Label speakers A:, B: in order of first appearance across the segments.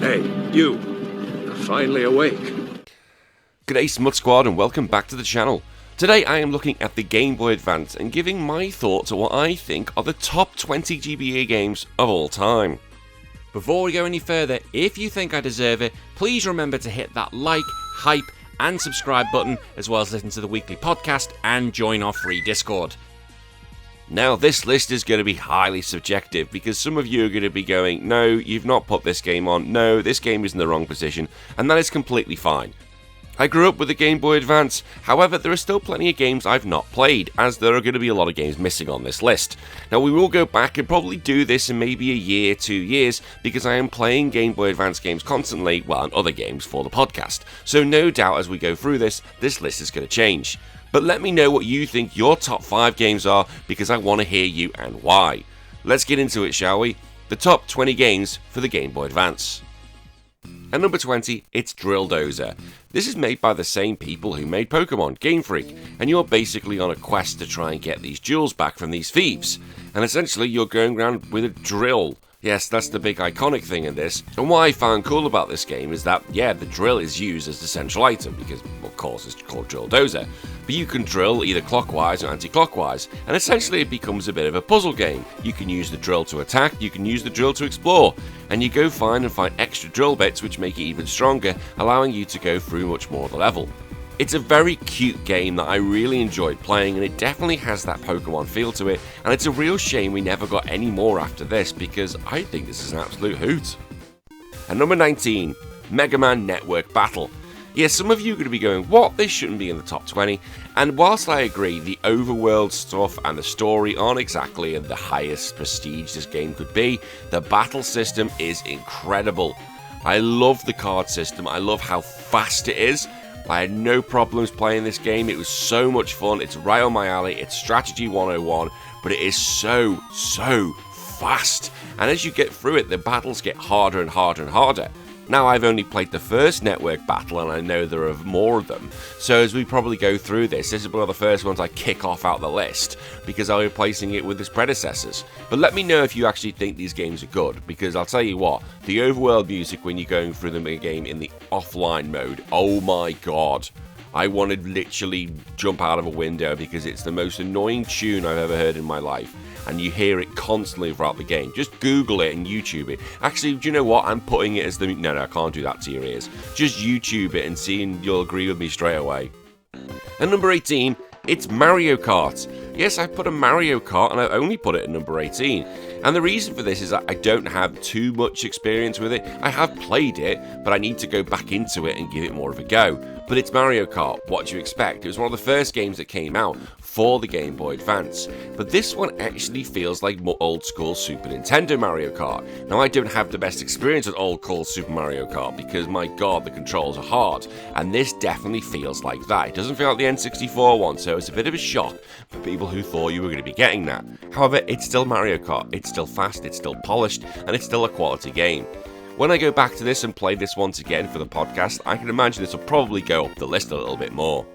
A: Hey, you. You're finally awake.
B: G'day Smut Squad and welcome back to the channel. Today I am looking at the Game Boy Advance and giving my thoughts on what I think are the top 20 GBA games of all time. Before we go any further, if you think I deserve it, please remember to hit that like, hype and subscribe button, as well as listen to the weekly podcast and join our free Discord. Now this list is going to be highly subjective because some of you are going to be going, no, you've not put this game on, no, this game is in the wrong position, and that is completely fine. I grew up with the Game Boy Advance, however there are still plenty of games I've not played, as there are going to be a lot of games missing on this list. Now we will go back and probably do this in maybe a year, 2 years, because I am playing Game Boy Advance games constantly, well, and other games for the podcast. So no doubt as we go through this list is going to change. But let me know what you think your top 5 games are, because I want to hear you and why. Let's get into it, shall we? The top 20 games for the Game Boy Advance. At number 20, it's Drill Dozer. This is made by the same people who made Pokemon, Game Freak, and you're basically on a quest to try and get these jewels back from these thieves. And essentially you're going around with a drill. Yes, that's the big iconic thing in this. And what I found cool about this game is that, yeah, the drill is used as the central item, because, of course, it's called Drill Dozer. But you can drill either clockwise or anti-clockwise, and essentially it becomes a bit of a puzzle game. You can use the drill to attack, you can use the drill to explore, and you go find extra drill bits which make it even stronger, allowing you to go through much more of the level. It's a very cute game that I really enjoyed playing, and it definitely has that Pokemon feel to it, and it's a real shame we never got any more after this, because I think this is an absolute hoot. At number 19, Mega Man Network Battle. Yes, some of you are going to be going, what? This shouldn't be in the top 20. And whilst I agree, the overworld stuff and the story aren't exactly the highest prestige this game could be, the battle system is incredible. I love the card system, I love how fast it is. I had no problems playing this game, it was so much fun, it's right on my alley, it's Strategy 101, but it is so fast. And as you get through it, the battles get harder and harder and harder. Now, I've only played the first network battle, and I know there are more of them. So as we probably go through this is one of the first ones I kick off out the list, because I'll be replacing it with its predecessors. But let me know if you actually think these games are good, because I'll tell you what, the overworld music when you're going through the game in the offline mode, oh my god. I wanted to literally jump out of a window because it's the most annoying tune I've ever heard in my life. And you hear it constantly throughout the game. Just Google it and YouTube it. Actually, do you know what? I'm putting it as the... No, I can't do that to your ears. Just YouTube it and see, and you'll agree with me straight away. At number 18, it's Mario Kart. Yes, I put a Mario Kart, and I only put it at number 18. And the reason for this is that I don't have too much experience with it. I have played it, but I need to go back into it and give it more of a go. But it's Mario Kart, what do you expect? It was one of the first games that came out for the Game Boy Advance. But this one actually feels like more old school Super Nintendo Mario Kart. Now, I don't have the best experience with old school Super Mario Kart because, my god, the controls are hard. And this definitely feels like that. It doesn't feel like the N64 one, so it's a bit of a shock for people who thought you were going to be getting that. However, it's still Mario Kart. It's still fast, it's still polished, and it's still a quality game. When I go back to this and play this once again for the podcast, I can imagine this will probably go up the list a little bit more.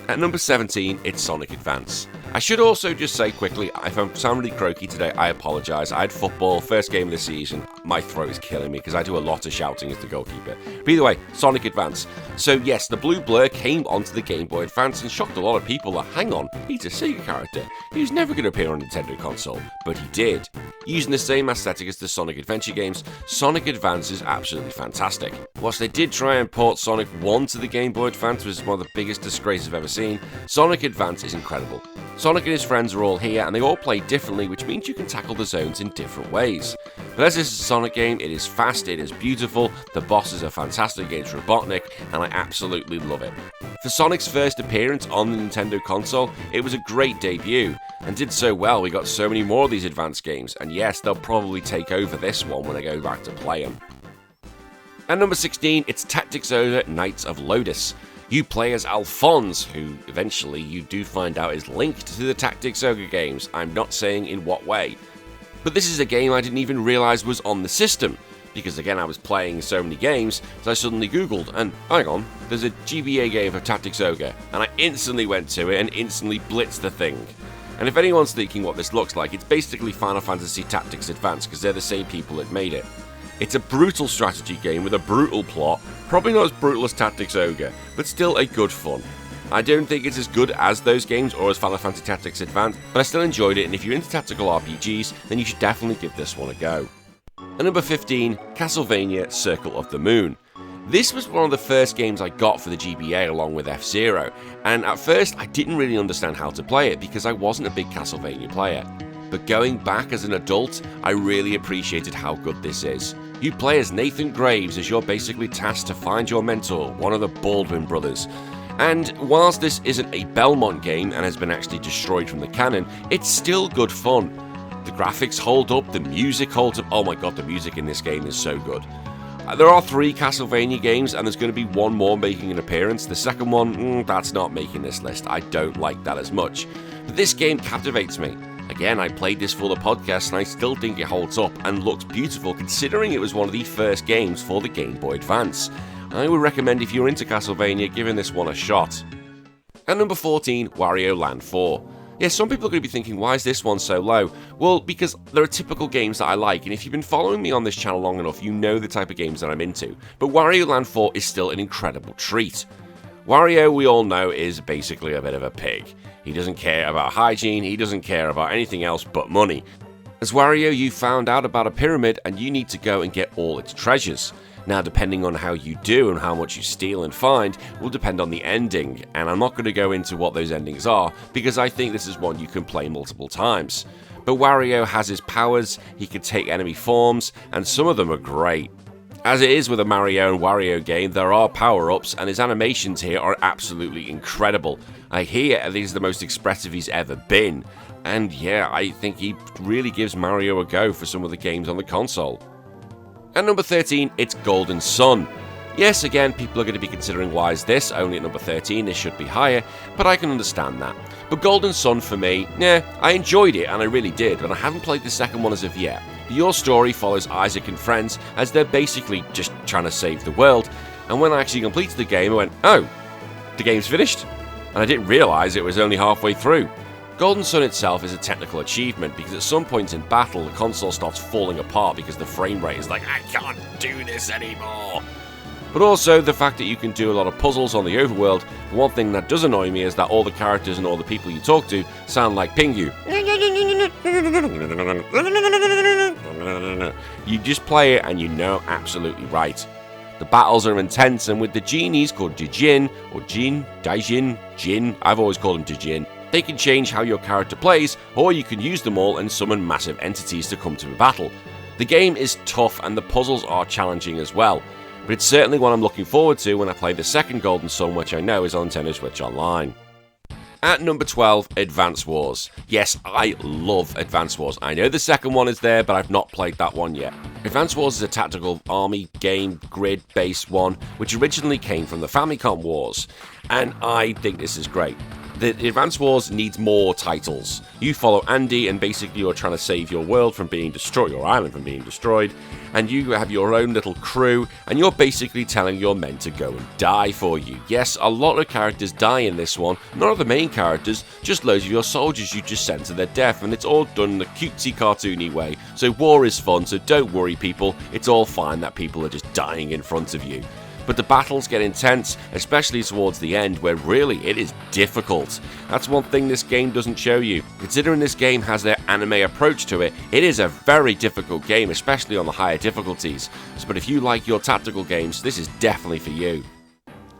B: At number 17, it's Sonic Advance. I should also just say quickly, if I'm sounding really croaky today, I apologise. I had football, first game of the season. My throat is killing me because I do a lot of shouting as the goalkeeper. But either way, Sonic Advance. So yes, the blue blur came onto the Game Boy Advance and shocked a lot of people that, hang on, he's a Sega character. He was never going to appear on a Nintendo console, but he did. Using the same aesthetic as the Sonic Adventure games, Sonic Advance is absolutely fantastic. Whilst they did try and port Sonic 1 to the Game Boy Advance, which is one of the biggest disgraces I've ever seen, Sonic Advance is incredible. Sonic and his friends are all here, and they all play differently, which means you can tackle the zones in different ways. But as this is a Sonic game, it is fast, it is beautiful, the bosses are fantastic against Robotnik, and I absolutely love it. For Sonic's first appearance on the Nintendo console, it was a great debut, and did so well we got so many more of these advanced games, and yes, they'll probably take over this one when I go back to play them. At number 16, it's Tactics Ogre Knights of Lodis. You play as Alphonse, who eventually you do find out is linked to the Tactics Ogre games. I'm not saying in what way. But this is a game I didn't even realise was on the system, because again I was playing so many games, so I suddenly googled, and hang on, there's a GBA game for Tactics Ogre, and I instantly went to it and instantly blitzed the thing. And if anyone's thinking what this looks like, it's basically Final Fantasy Tactics Advance, because they're the same people that made it. It's a brutal strategy game with a brutal plot, probably not as brutal as Tactics Ogre, but still a good fun. I don't think it's as good as those games or as Final Fantasy Tactics Advance, but I still enjoyed it, and if you're into tactical RPGs, then you should definitely give this one a go. At number 15, Castlevania Circle of the Moon. This was one of the first games I got for the GBA along with F-Zero, and at first I didn't really understand how to play it because I wasn't a big Castlevania player. But going back as an adult, I really appreciated how good this is. You play as Nathan Graves as you're basically tasked to find your mentor, one of the Baldwin brothers. And whilst this isn't a Belmont game and has been actually destroyed from the canon, it's still good fun. The graphics hold up, the music holds up. Oh my god, the music in this game is so good. There are 3 Castlevania games and there's going to be one more making an appearance. The second one, that's not making this list. I don't like that as much. But this game captivates me. Again, I played this for the podcast and I still think it holds up and looks beautiful considering it was one of the first games for the Game Boy Advance. I would recommend if you're into Castlevania giving this one a shot. At number 14, Wario Land 4. Yeah, some people are going to be thinking, why is this one so low? Well, because there are typical games that I like, and if you've been following me on this channel long enough, you know the type of games that I'm into. But Wario Land 4 is still an incredible treat. Wario, we all know, is basically a bit of a pig. He doesn't care about hygiene, he doesn't care about anything else but money. As Wario, you found out about a pyramid and you need to go and get all its treasures. Now, depending on how you do and how much you steal and find will depend on the ending, and I'm not going to go into what those endings are because I think this is one you can play multiple times. But Wario has his powers, he can take enemy forms, and some of them are great. As it is with a Mario and Wario game, there are power-ups, and his animations here are absolutely incredible. I hear he's the most expressive he's ever been, and yeah, I think he really gives Mario a go for some of the games on the console. At number 13, it's Golden Sun. Yes, again, people are going to be considering why is this only at number 13, this should be higher, but I can understand that. But Golden Sun for me, I enjoyed it and I really did, but I haven't played the second one as of yet. Your story follows Isaac and friends as they're basically just trying to save the world, and when I actually completed the game I went, oh, the game's finished? And I didn't realise it was only halfway through. Golden Sun itself is a technical achievement because at some point in battle the console starts falling apart because the frame rate is like, I can't do this anymore. But also the fact that you can do a lot of puzzles on the overworld. One thing that does annoy me is that all the characters and all the people you talk to sound like Pingu. You just play it and you know absolutely right. The battles are intense, and with the genies called Dijin or Jin, Daijin, Jin, I've always called them Dijin. They can change how your character plays, or you can use them all and summon massive entities to come to a battle. The game is tough and the puzzles are challenging as well, but it's certainly one I'm looking forward to when I play the second Golden Sun, which I know is on Nintendo Switch Online. At number 12, Advance Wars. Yes, I love Advance Wars. I know the second one is there, but I've not played that one yet. Advance Wars is a tactical army game grid-based one, which originally came from the Famicom Wars, and I think this is great. The Advance Wars needs more titles. You follow Andy and basically you're trying to save your world from being destroyed, your island from being destroyed, and you have your own little crew and you're basically telling your men to go and die for you. Yes, a lot of characters die in this one, none of the main characters, just loads of your soldiers you just send to their death, and it's all done in a cutesy cartoony way. So war is fun, so don't worry people, it's all fine that people are just dying in front of you. But the battles get intense, especially towards the end, where really it is difficult. That's one thing this game doesn't show you. Considering this game has their anime approach to it, it is a very difficult game, especially on the higher difficulties. But if you like your tactical games, this is definitely for you.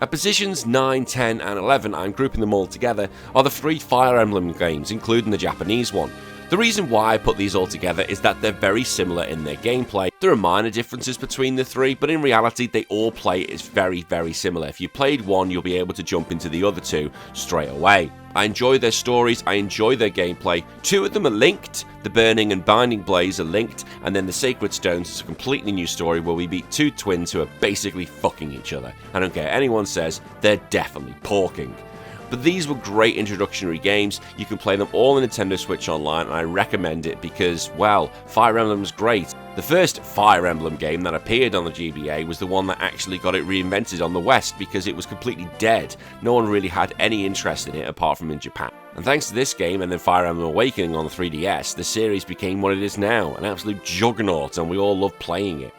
B: At positions 9, 10 and 11, I'm grouping them all together, are the 3 Fire Emblem games, including the Japanese one. The reason why I put these all together is that they're very similar in their gameplay. There are minor differences between the 3, but in reality they all play is very, very similar. If you played one, you'll be able to jump into the other 2 straight away. I enjoy their stories, I enjoy their gameplay. 2 of them are linked. The Burning and Binding Blaze are linked, and then the Sacred Stones is a completely new story where we meet 2 twins who are basically fucking each other. I don't care what anyone says, they're definitely porking. But these were great introductory games. You can play them all on Nintendo Switch Online, and I recommend it because, well, Fire Emblem's great. The first Fire Emblem game that appeared on the GBA was the one that actually got it reinvented on the West because it was completely dead. No one really had any interest in it apart from in Japan. And thanks to this game and then Fire Emblem Awakening on the 3DS, the series became what it is now, an absolute juggernaut, and we all love playing it.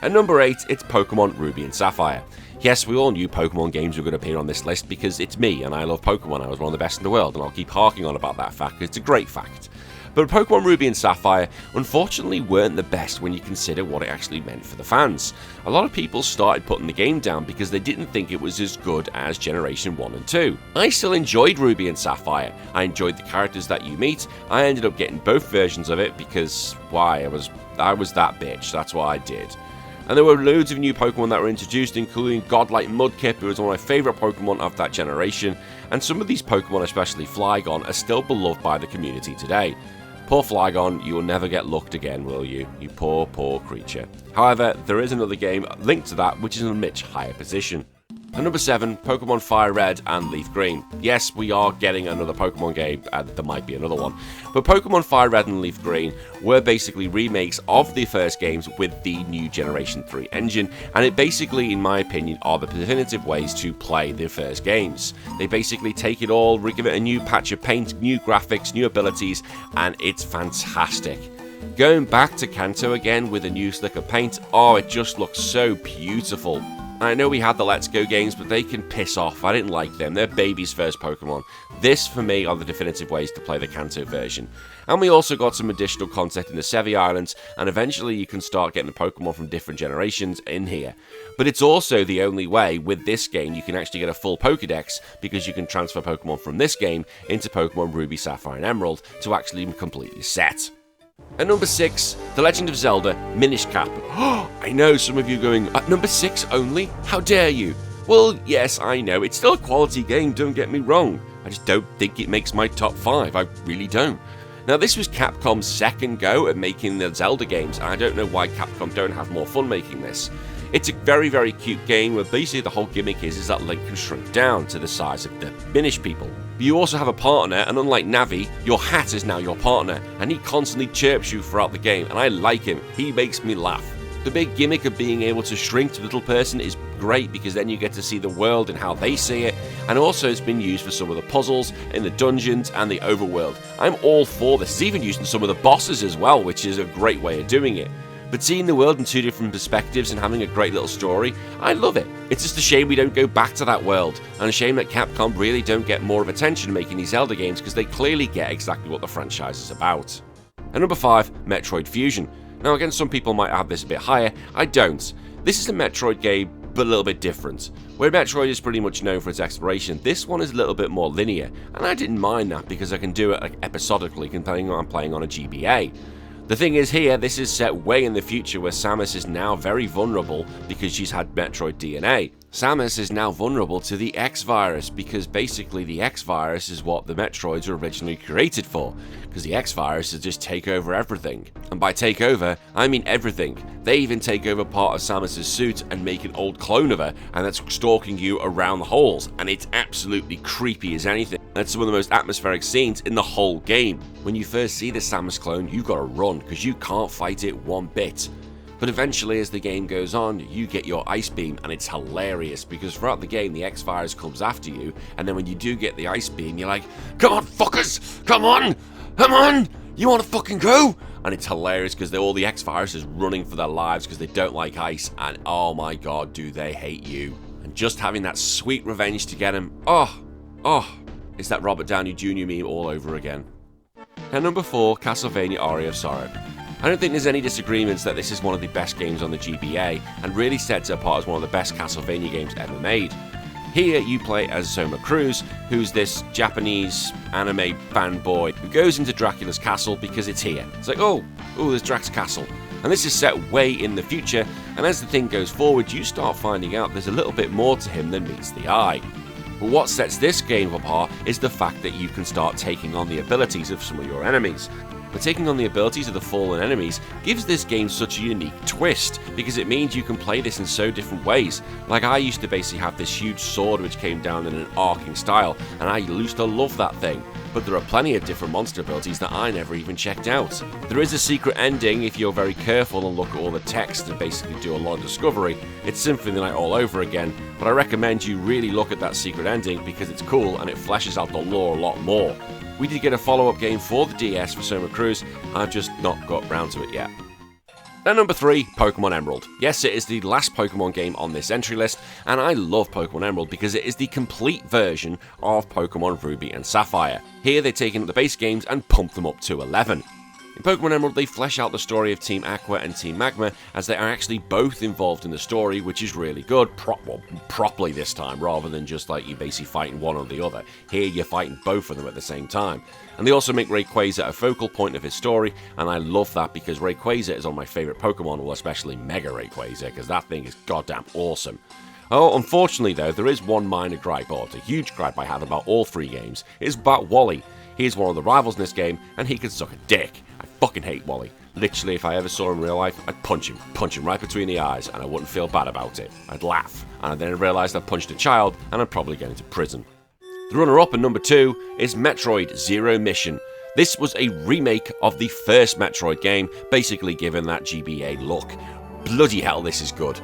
B: At number 8, it's Pokemon Ruby and Sapphire. Yes, we all knew Pokemon games were going to appear on this list because it's me and I love Pokemon. I was one of the best in the world, and I'll keep harking on about that fact because it's a great fact. But Pokemon Ruby and Sapphire unfortunately weren't the best when you consider what it actually meant for the fans. A lot of people started putting the game down because they didn't think it was as good as Generation 1 and 2. I still enjoyed Ruby and Sapphire. I enjoyed the characters that you meet. I ended up getting both versions of it because, why, I was that bitch, that's what I did. And there were loads of new Pokemon that were introduced, including godlike Mudkip, who was one of my favourite Pokemon of that generation, and some of these Pokemon, especially Flygon, are still beloved by the community today. Poor Flygon, you will never get looked again, will you? You poor, poor creature. However, there is another game linked to that, which is in a much higher position. At number 7, Pokemon Fire Red and Leaf Green. Yes, we are getting another Pokemon game, and there might be another one. But Pokemon Fire Red and Leaf Green were basically remakes of the first games with the new Generation 3 engine, and it basically, in my opinion, are the definitive ways to play the first games. They basically take it all, give it a new patch of paint, new graphics, new abilities, and it's fantastic. Going back to Kanto again with a new slick of paint, oh, it just looks so beautiful. I know we had the Let's Go games, but they can piss off. I didn't like them. They're baby's first Pokemon. This, for me, are the definitive ways to play the Kanto version. And we also got some additional content in the Sevi Islands, and eventually you can start getting the Pokemon from different generations in here. But it's also the only way, with this game, you can actually get a full Pokedex, because you can transfer Pokemon from this game into Pokemon Ruby, Sapphire, and Emerald to actually complete your set. At number 6, The Legend of Zelda Minish Cap. I know some of you going, at number 6 only? How dare you? Well, yes, I know, it's still a quality game, don't get me wrong. I just don't think it makes my top 5, I really don't. Now, this was Capcom's second go at making the Zelda games, and I don't know why Capcom don't have more fun making this. It's a very, very cute game where basically the whole gimmick is that Link can shrink down to the size of the Minish people. But you also have a partner, and unlike Navi, your hat is now your partner, and he constantly chirps you throughout the game, and I like him. He makes me laugh. The big gimmick of being able to shrink to a little person is great because then you get to see the world and how they see it, and also it's been used for some of the puzzles in the dungeons and the overworld. I'm all for this. It's even used in some of the bosses as well, which is a great way of doing it. But seeing the world in two different perspectives and having a great little story, I love it. It's just a shame we don't go back to that world, and a shame that Capcom really don't get more of attention making these Zelda games because they clearly get exactly what the franchise is about. At number 5, Metroid Fusion. Now again, some people might have this a bit higher, I don't. This is a Metroid game, but a little bit different. Where Metroid is pretty much known for its exploration, this one is a little bit more linear, and I didn't mind that because I can do it episodically depending on I'm playing on a GBA. The thing is here, this is set way in the future where Samus is now very vulnerable because she's had Metroid DNA. Samus is now vulnerable to the X-Virus because basically the X-Virus is what the Metroids were originally created for, because the X-Virus is just take over everything. And by take over, I mean everything. They even take over part of Samus's suit and make an old clone of her, and that's stalking you around the halls, and it's absolutely creepy as anything. That's some of the most atmospheric scenes in the whole game. When you first see the Samus clone, you gotta run, because you can't fight it one bit. But eventually, as the game goes on, you get your Ice Beam, and it's hilarious, because throughout the game, the X-Virus comes after you, and then when you do get the Ice Beam, you're like, come on, fuckers! Come on! Come on! You wanna fucking go? And it's hilarious, because all the X-Virus is running for their lives, because they don't like ice, and oh my god, do they hate you. And just having that sweet revenge to get him, it's that Robert Downey Jr. meme all over again. And number 4, Castlevania Aria of Sorrow. I don't think there's any disagreements that this is one of the best games on the GBA, and really sets it apart as one of the best Castlevania games ever made. Here you play as Soma Cruz, who's this Japanese anime fanboy who goes into Dracula's castle because it's here. It's like, oh, there's Drac's castle. And this is set way in the future, and as the thing goes forward, you start finding out there's a little bit more to him than meets the eye. But what sets this game apart is the fact that you can start taking on the abilities of some of your enemies. But taking on the abilities of the fallen enemies gives this game such a unique twist, because it means you can play this in so different ways. Like, I used to basically have this huge sword which came down in an arcing style, and I used to love that thing. But there are plenty of different monster abilities that I never even checked out. There is a secret ending if you're very careful and look at all the text and basically do a lot of discovery. It's Symphony Night all over again, but I recommend you really look at that secret ending because it's cool and it fleshes out the lore a lot more. We did get a follow-up game for the DS for Soma Cruz, I've just not got round to it yet. At number 3, Pokemon Emerald. Yes, it is the last Pokemon game on this entry list, and I love Pokemon Emerald because it is the complete version of Pokemon Ruby and Sapphire. Here they've taken the base games and pumped them up to 11. In Pokemon Emerald, they flesh out the story of Team Aqua and Team Magma, as they are actually both involved in the story, which is really good, properly this time, rather than just like you basically fighting one or the other. Here you're fighting both of them at the same time. And they also make Rayquaza a focal point of his story, and I love that because Rayquaza is one of my favourite Pokemon, well especially Mega Rayquaza, because that thing is goddamn awesome. Oh, unfortunately though, there is one minor gripe, or it's a huge gripe I had about all 3 games, it's about Wally. He's one of the rivals in this game, and he can suck a dick. I fucking hate Wally. Literally, if I ever saw him in real life, I'd punch him right between the eyes, and I wouldn't feel bad about it. I'd laugh, and then realised I'd punched a child, and I'd probably go into prison. The runner-up at number 2 is Metroid Zero Mission. This was a remake of the first Metroid game, basically given that GBA look. Bloody hell, this is good.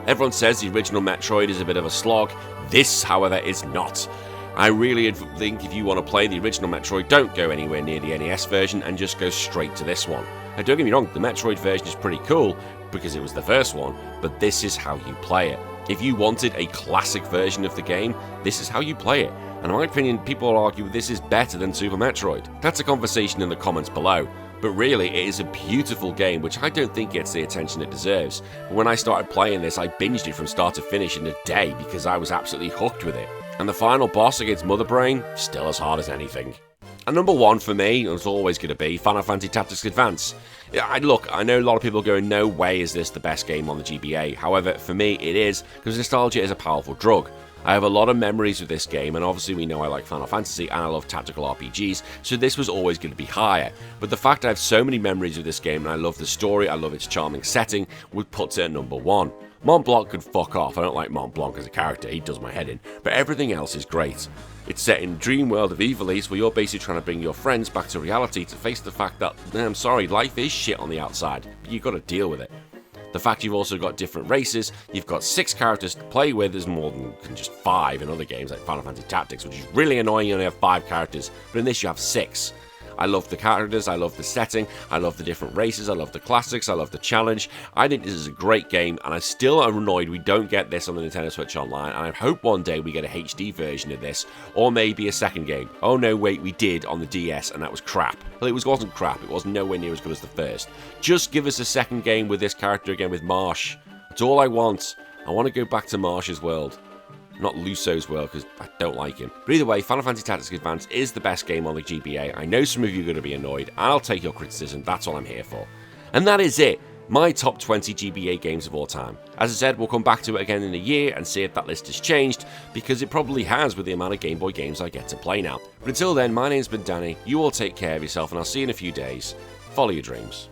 B: Everyone says the original Metroid is a bit of a slog. This, however, is not. I really think if you want to play the original Metroid, don't go anywhere near the NES version and just go straight to this one. Now, don't get me wrong, the Metroid version is pretty cool because it was the first one, but this is how you play it. If you wanted a classic version of the game, this is how you play it. And in my opinion, people will argue this is better than Super Metroid. That's a conversation in the comments below. But really, it is a beautiful game, which I don't think gets the attention it deserves. But when I started playing this, I binged it from start to finish in a day because I was absolutely hooked with it. And the final boss against Mother Brain, still as hard as anything. And number 1 for me, it's always going to be Final Fantasy Tactics Advance. Look, I know a lot of people going, no way is this the best game on the GBA. However, for me, it is, because nostalgia is a powerful drug. I have a lot of memories with this game, and obviously we know I like Final Fantasy and I love tactical RPGs, so this was always going to be higher. But the fact I have so many memories with this game, and I love the story, I love its charming setting, would put it at number 1. Mont Blanc could fuck off. I don't like Mont Blanc as a character, he does my head in, but everything else is great. It's set in dream world of Ivalice, where you're basically trying to bring your friends back to reality to face the fact that, I'm sorry, life is shit on the outside, but you've got to deal with it. The fact you've also got different races, you've got 6 characters to play with, there's more than just 5 in other games like Final Fantasy Tactics, which is really annoying, you only have 5 characters, but in this you have 6. I love the characters, I love the setting, I love the different races, I love the classics, I love the challenge. I think this is a great game, and I still am annoyed we don't get this on the Nintendo Switch Online, and I hope one day we get a HD version of this, or maybe a second game. Oh no, wait, we did on the DS, and that was crap. Well, it wasn't crap, it was nowhere near as good as the first. Just give us a second game with this character again with Marsh. That's all I want. I want to go back to Marsh's world. Not Luso's world, because I don't like him. But either way, Final Fantasy Tactics Advance is the best game on the GBA. I know some of you are going to be annoyed, and I'll take your criticism, that's all I'm here for. And that is it, my top 20 GBA games of all time. As I said, we'll come back to it again in a year and see if that list has changed, because it probably has with the amount of Game Boy games I get to play now. But until then, my name's been Danny, you all take care of yourself, and I'll see you in a few days. Follow your dreams.